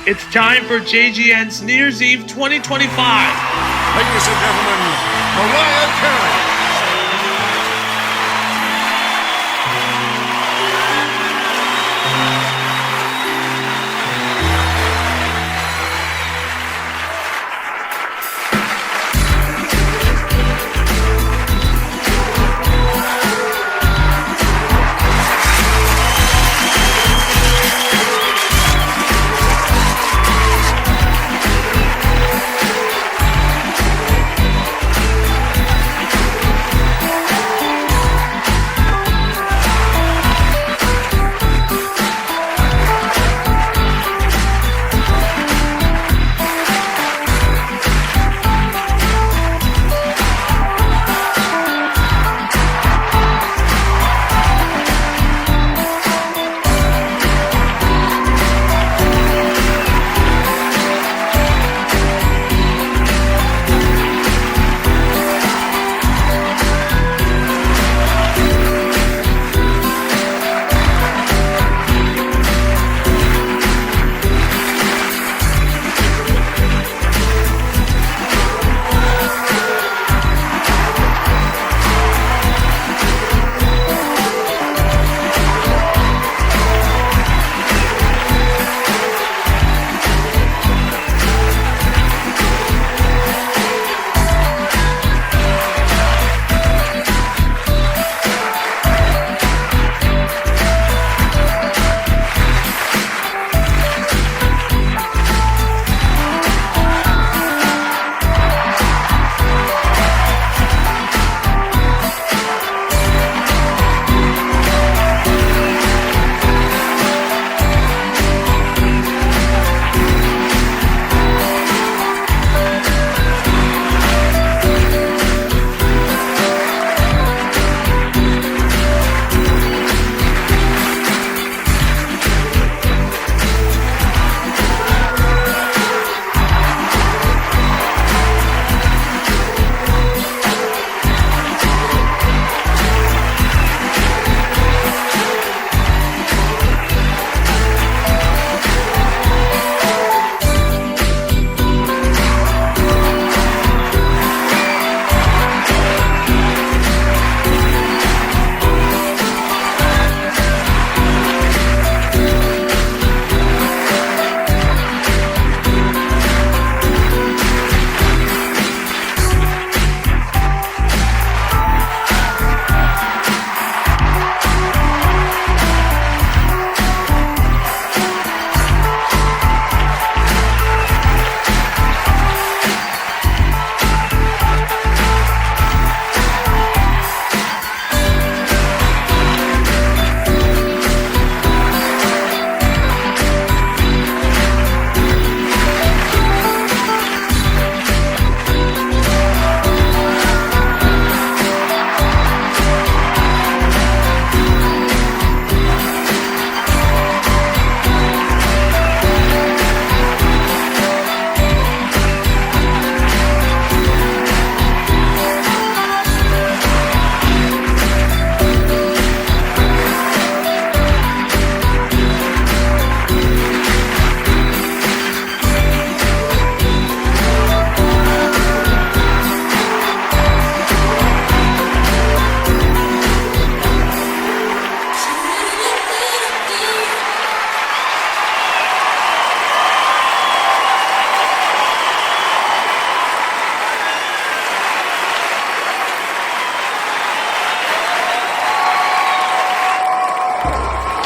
It's time for JGN's New Year's Eve 2025. Ladies and gentlemen, Mariah Carey.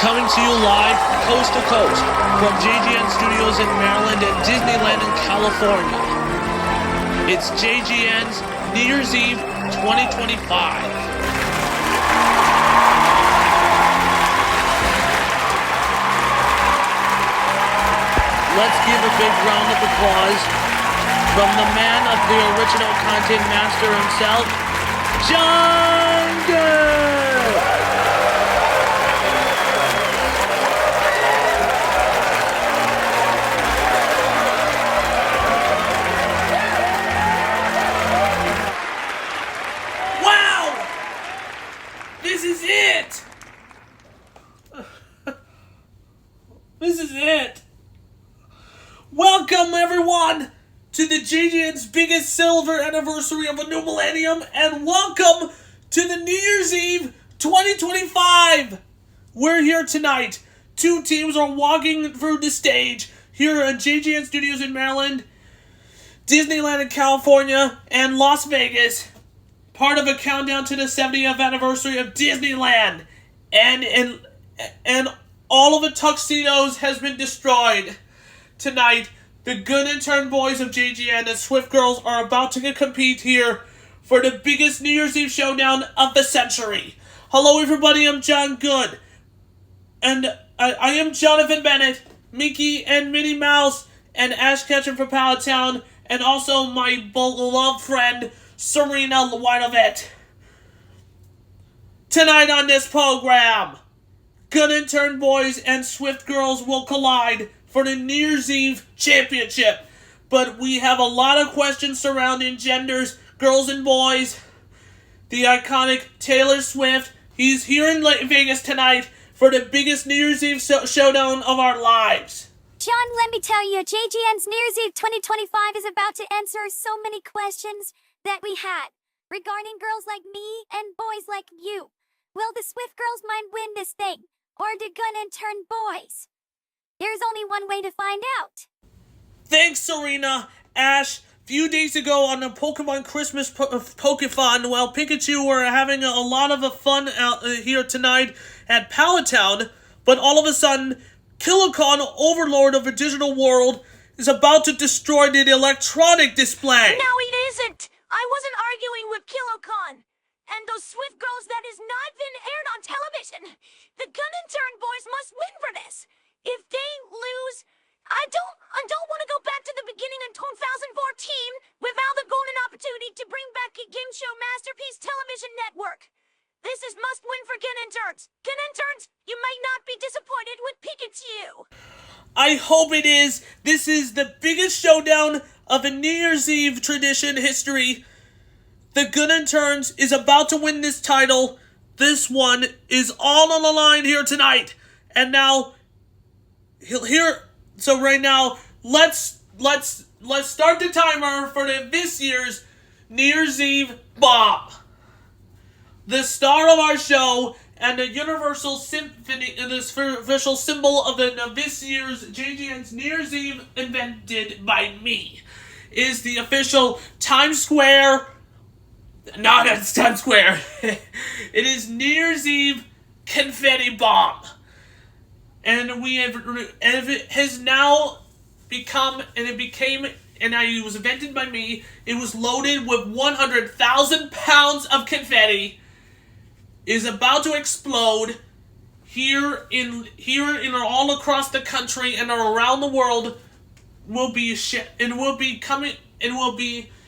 Coming to you live, coast to coast, from JGN Studios in Maryland and Disneyland in California. It's JGN's New Year's Eve 2025. Let's give a big round of applause from the man of the original content master himself, John Good. This is it! This is it! Welcome, everyone, to the JGN's biggest silver anniversary of a new millennium, and welcome to the New Year's Eve 2025. We're here tonight. Two teams are walking through the stage here at JGN Studios in Maryland, Disneyland in California, and Las Vegas, part of a countdown to the 70th anniversary of Disneyland, and all of the tuxedos has been destroyed. Tonight, the Good and Turn boys of JGN and Swift Girls are about to compete here for the biggest New Year's Eve showdown of the century. Hello everybody, I'm John Good, and I am Jonathan Bennett, Mickey and Minnie Mouse, and Ash Ketchum from Powhatan, and also my beloved friend, Serena Whiteovet. Tonight on this program, Good and Turn boys and Swift Girls will collide for the New Year's Eve championship. But we have a lot of questions surrounding genders, girls and boys. The iconic Taylor Swift, he's here in Vegas tonight for the biggest New Year's Eve showdown of our lives. John, let me tell you, JGN's New Year's Eve 2025 is about to answer so many questions that we had regarding girls like me and boys like you. Will the Swift Girls might win this thing, or the Gun and Turn boys? There's only one way to find out. Thanks, Serena. Ash, a few days ago on the Pokemon Christmas Pokethon, while Pikachu were having a lot of fun out here tonight at Powhatan, but all of a sudden, Kilocon, overlord of the digital world, is about to destroy the electronic display. No, it isn't. I wasn't arguing with Kilocon. And those Swift Girls, that has not been aired on television. The Gun and Turn boys must win for this. If they lose, I don't want to go back to the beginning in 2014 without the golden opportunity to bring back a game show masterpiece television network. This is must win for Gun and Turns. Gun and Turns, you might not be disappointed with Pikachu. I hope it is. This is the biggest showdown of a New Year's Eve tradition history. The Good and Turns is about to win this title. This one is all on the line here tonight. And now, so right now, let's start the timer for this year's New Year's Eve bomb. The star of our show and the Universal Symphony, this official symbol of this year's JGN's New Year's Eve, invented by me, is the official Times Square. Not at Times Square. It is New Year's Eve confetti bomb, and it has now become, and it was invented by me. It was loaded with 100,000 pounds of confetti. Is about to explode here in all across the country and around the world. Will be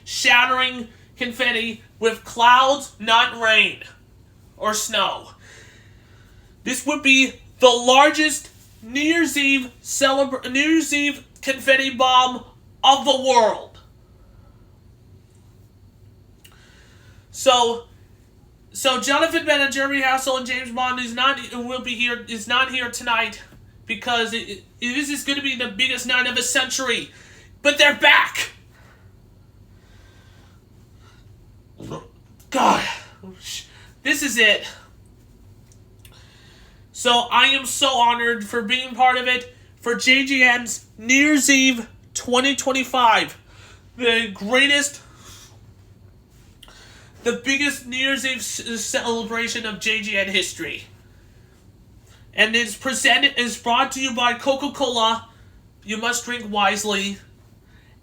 shattering confetti with clouds, not rain or snow. This would be the largest New Year's Eve confetti bomb of the world. So Jonathan Bennett, Jeremy Hassel, and James Bond is not here tonight because this is going to be the biggest night of the century. But they're back. God, this is it. So I am so honored for being part of it for JGN's New Year's Eve 2025, the biggest New Year's Eve celebration of JGN history. And is brought to you by Coca-Cola, you must drink wisely,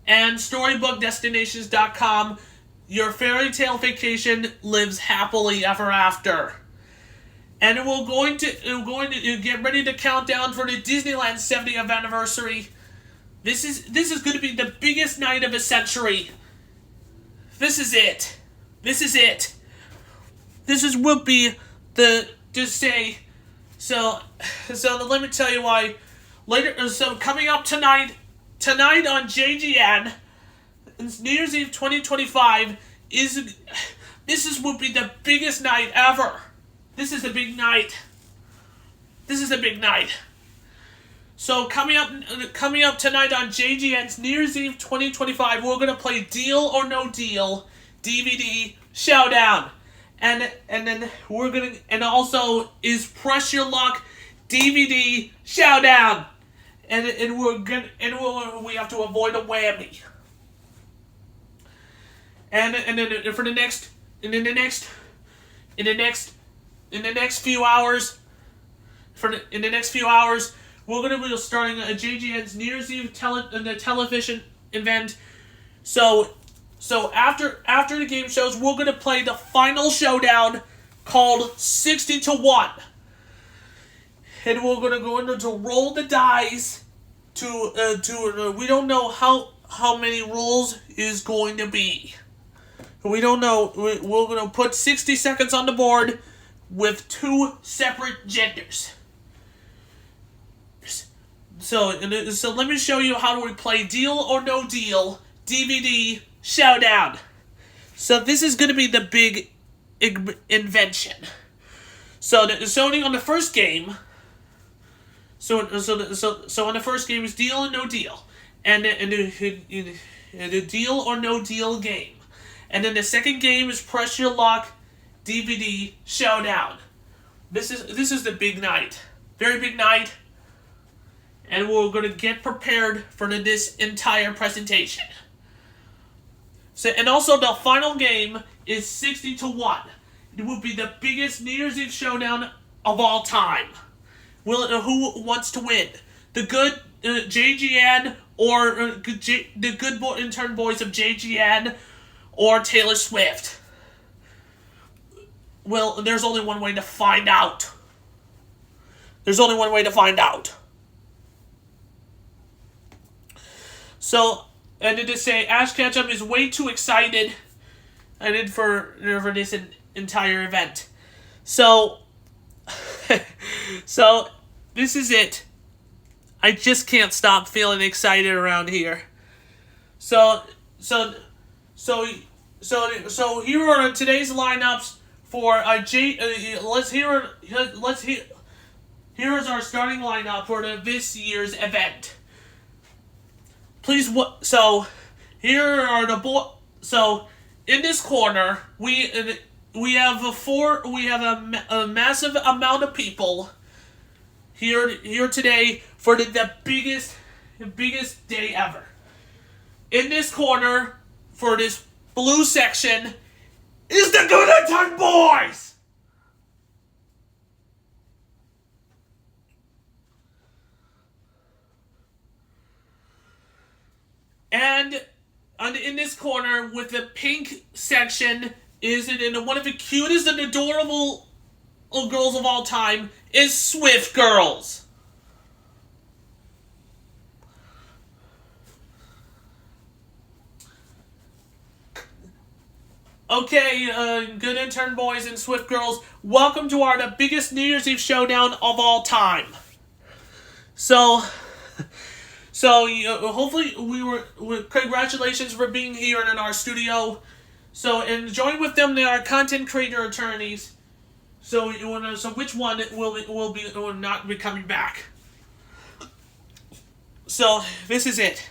and StorybookDestinations.com. Your fairy tale vacation lives happily ever after. And we're going to get ready to count down for the Disneyland 70th anniversary. This is going to be the biggest night of a century. This is it. Will be the to say. So let me tell you why. Later, so coming up tonight on JGN, New Year's Eve 2025 will be the biggest night ever. This is a big night. So coming up tonight on JGN's New Year's Eve 2025, we're gonna play Deal or No Deal DVD Showdown, and then we're gonna, and also is Press Your Luck DVD Showdown, and we have to avoid a whammy, and then for the next in the next few hours. In the next few hours, we're going to be starting a JGN's New Year's Eve television event. So after the game shows, we're going to play the final showdown called 60 to 1. And we're going to go into to roll the dice to we don't know how many rolls is going to be. We don't know. We're going to put 60 seconds on the board with 2 separate genders. So let me show you how we play Deal or No Deal DVD Showdown. So this is going to be the big invention. So on the first game, so on the first game is Deal or No Deal, and the Deal or No Deal game, and then the second game is Press Your Luck DVD Showdown. This is the big night, very big night. And we're going to get prepared for this entire presentation. So, and also the final game is 60 to 1. It will be the biggest New Year's Eve showdown of all time. Who wants to win? The good JGN or the good intern boys of JGN or Taylor Swift? Well, there's only one way to find out. So, and to say, Ash Ketchum is way too excited for this entire event. So, this is it. I just can't stop feeling excited around here. So here are today's lineups for here is our starting lineup for this year's event. Please, so here are the so in this corner we have a massive amount of people here today for the biggest day ever. In this corner for this blue section is the Good Boys. And in this corner with the pink section is in one of the cutest and adorable girls of all time is Swift Girls. Okay, good intern boys and Swift Girls, welcome to the biggest New Year's Eve showdown of all time. So hopefully congratulations for being here in our studio. So, and join with them, they are content creator attorneys. So which one will not be coming back? So this is it.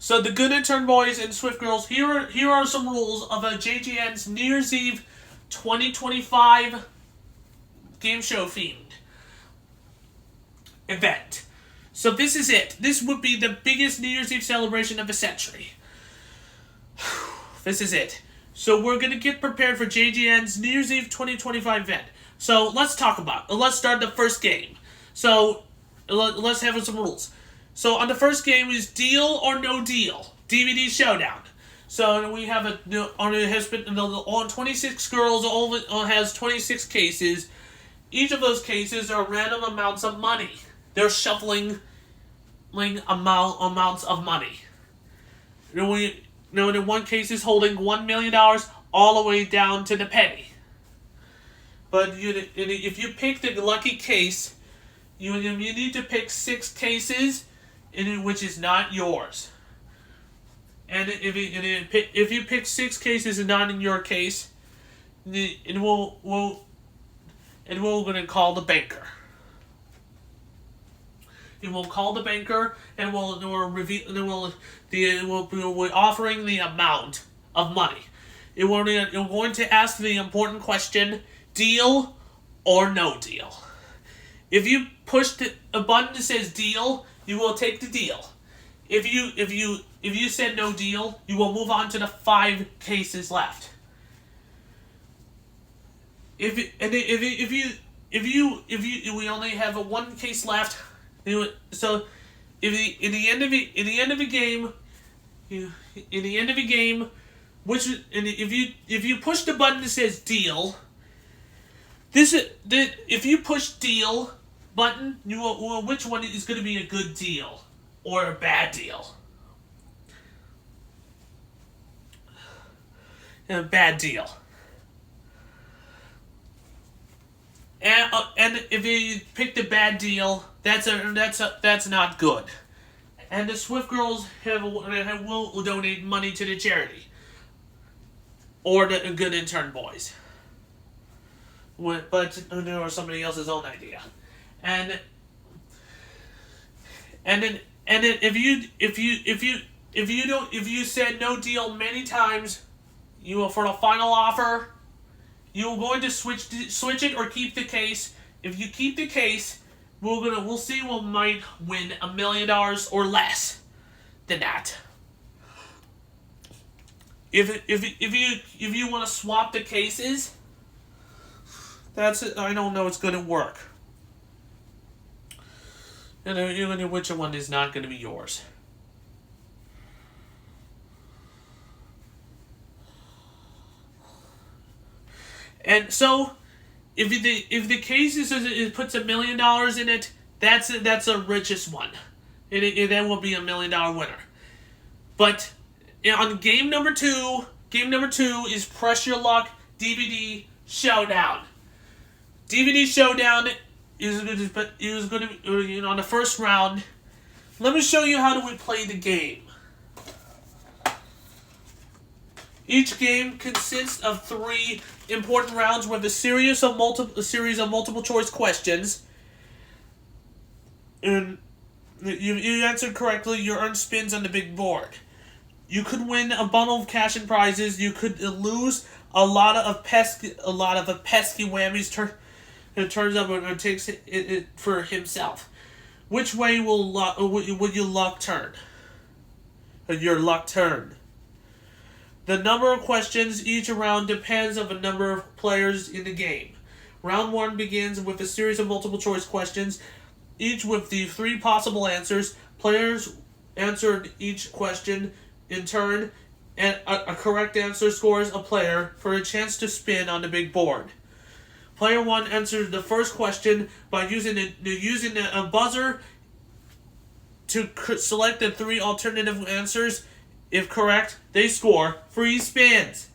So the good intern boys and Swift Girls, here are some rules of a JGN's New Year's Eve 2025 game show themed event. So this is it. This would be the biggest New Year's Eve celebration of the century. This is it. So we're going to get prepared for JGN's New Year's Eve 2025 event. So let's start the first game. So let's have some rules. So on the first game is Deal or No Deal DVD Showdown. So we have on 26 girls, all has 26 cases. Each of those cases are random amounts of money. They're shuffling amounts of money. In one case is holding $1 million all the way down to the penny. But if you pick the lucky case, you need to pick 6 cases which is not yours. And if you pick 6 cases and not in your case, we're going to call the banker. it will call the banker and will reveal. It will offering the amount of money. It will going to ask the important question: deal or no deal. If you push a button that says deal, you will take the deal. If you said no deal, you will move on to the 5 cases left. If we only have a 1 case left, so in the end of the game, if you push the button that says deal, if you push deal button, which one is going to be a good deal or a bad deal? A bad deal. And if you pick the bad deal, that's not good. And the Swift Girls will donate money to the charity or the Good Intern Boys. But or somebody else's own idea. And then if you said no deal many times, you will, for the final offer, you're going to switch it or keep the case. If you keep the case, we'll see who might win $1 million or less than that. If you want to swap the cases, I don't know it's going to work. And you're going to know which one is not going to be yours. And so, if the case it puts $1 million in it, that's the richest one. That will be $1 million winner. But on game number 2 is Press Your Luck DVD Showdown. DVD Showdown is going to be on the first round. Let me show you how we play the game. Each game consists of 3 important rounds with a series of multiple choice questions. And you answered correctly, you earn spins on the big board. You could win a bundle of cash and prizes. You could lose a lot of pesky whammies. It turns up and takes it for himself. Which way will your luck turn? Your luck turn. The number of questions each round depends on the number of players in the game. Round 1 begins with a series of multiple choice questions, each with the 3 possible answers. Players answered each question in turn, and a correct answer scores a player for a chance to spin on the big board. Player 1 answered the first question by using a buzzer to select the 3 alternative answers. If correct, they score free spins.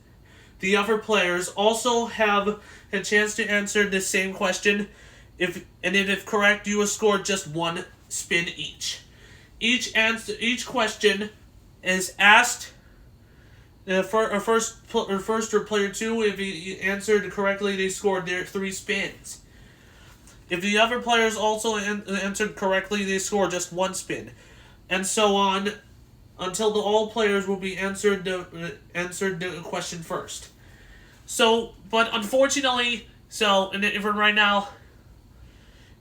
The other players also have a chance to answer the same question. If correct, you will score just 1 spin each. Each question is asked. First or player 2, if he answered correctly, they scored their 3 spins. If the other players also answered correctly, they score just 1 spin, and so on, until all players will be answered the question first. So, but unfortunately, even right now,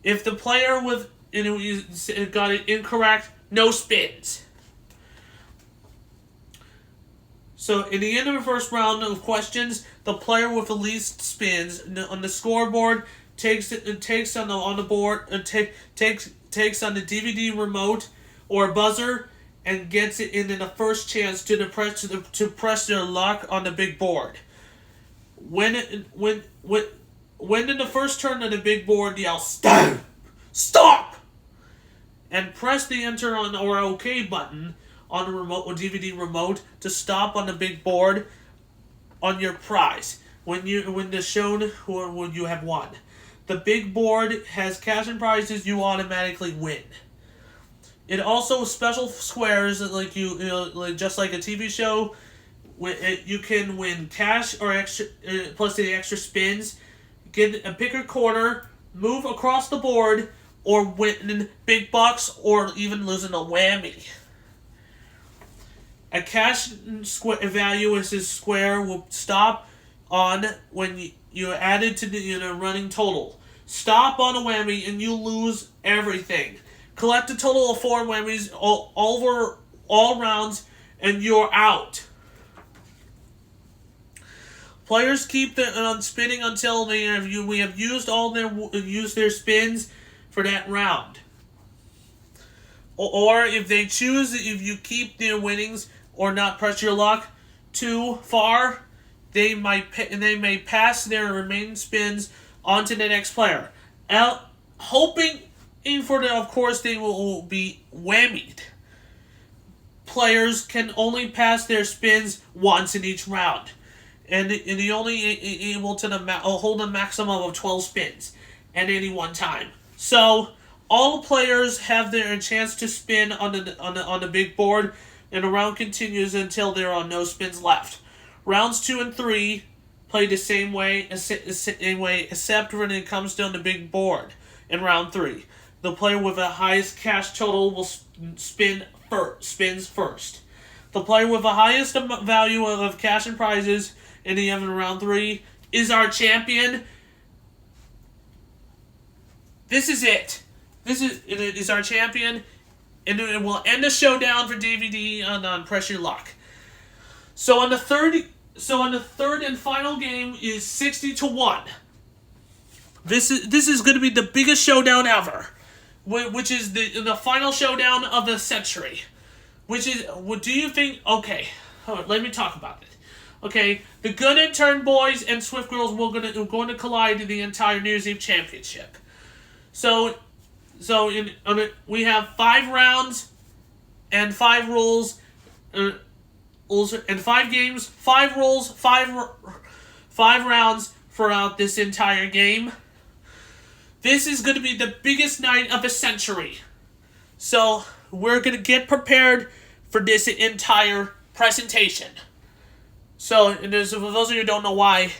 if the player got it incorrect, no spins. So, in the end of the first round of questions, the player with the least spins on the scoreboard takes on the board, takes on the DVD remote or buzzer, and gets it in the first chance to press their luck on the big board. When in the first turn of the big board, yell stop, and press the enter on or OK button on the remote or DVD remote to stop on the big board on your prize. When the shown when you have won, the big board has cash and prizes. You automatically win. It also special squares like just like a TV show. You can win cash or extra plus the extra spins. Pick a corner, move across the board, or winning big bucks, or even losing a whammy. A cash value as a square will stop on when you add it to the running total. Stop on a whammy and you lose everything. Collect a total of 4 whammies over all rounds and you're out. Players keep on spinning until we have used their spins for that round. Or if they choose, if you keep their winnings or not press your luck too far, they may pass their remaining spins on to the next player. Hoping of course, they will be whammied. Players can only pass their spins once in each round, and they only able to hold a maximum of 12 spins at any one time. So all players have their chance to spin on the big board, and the round continues until there are no spins left. Rounds 2 and 3 play the same way, except when it comes down the big board. In round 3, the player with the highest cash total will spins first. The player with the highest value of cash and prizes in the end of round 3 is our champion. This is it. This is our champion, and it will end the showdown for DVD on Press Your Luck. So on the third and final game is 60-1. This is going to be the biggest showdown ever, which is the final showdown of the century. Which is, what do you think? Okay, let me talk about it. Okay, the Good and Turn Boys and Swift Girls will going to collide in the entire New Year's Eve Championship. So we have 5 rounds and 5 rules, and 5 games, 5 rules, 5 rounds throughout this entire game. This is going to be the biggest night of the century. So we're going to get prepared for this entire presentation. So, for those of you who don't know why,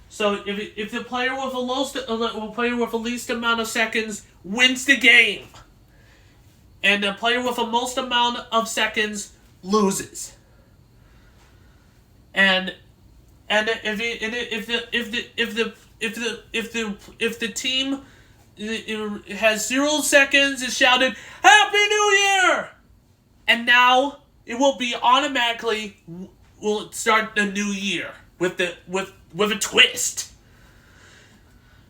so if the player with the least amount of seconds wins the game, and the player with the most amount of seconds loses, and if the team has 0 seconds, is shouted "Happy New Year!" and now it will be automatically. We'll start the new year with a twist.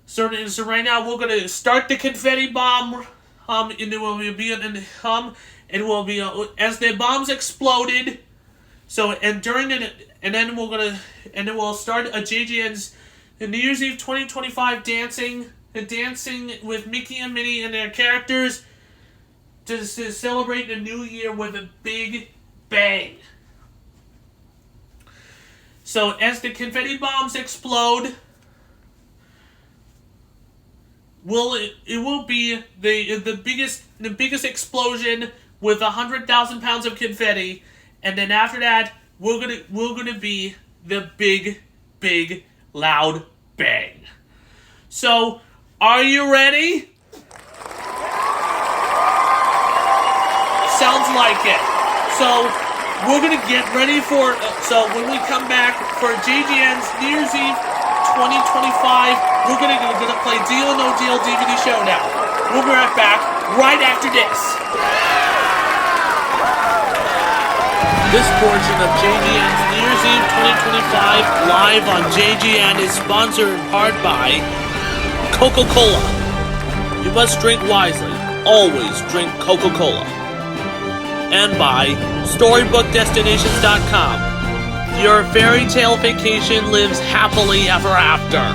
So right now we're gonna start the confetti bomb. And it will be and it will be as the bombs exploded. So and during it, and then we'll start a JGN's New Year's Eve 2025 dancing with Mickey and Minnie and their characters to celebrate the new year with a big bang. So as the confetti bombs explode, it will be the biggest explosion with 100,000 pounds of confetti, and then after that we're gonna be the big loud bang. So are you ready? Sounds like it. So we're going to get ready for, so when we come back for JGN's New Year's Eve 2025, we're going to play Deal or No Deal DVD Showdown. We'll be right back, right after this. This portion of JGN's New Year's Eve 2025 live on JGN is sponsored in part by Coca-Cola. You must drink wisely. Always drink Coca-Cola. And by StorybookDestinations.com. Your fairy tale vacation lives happily ever after.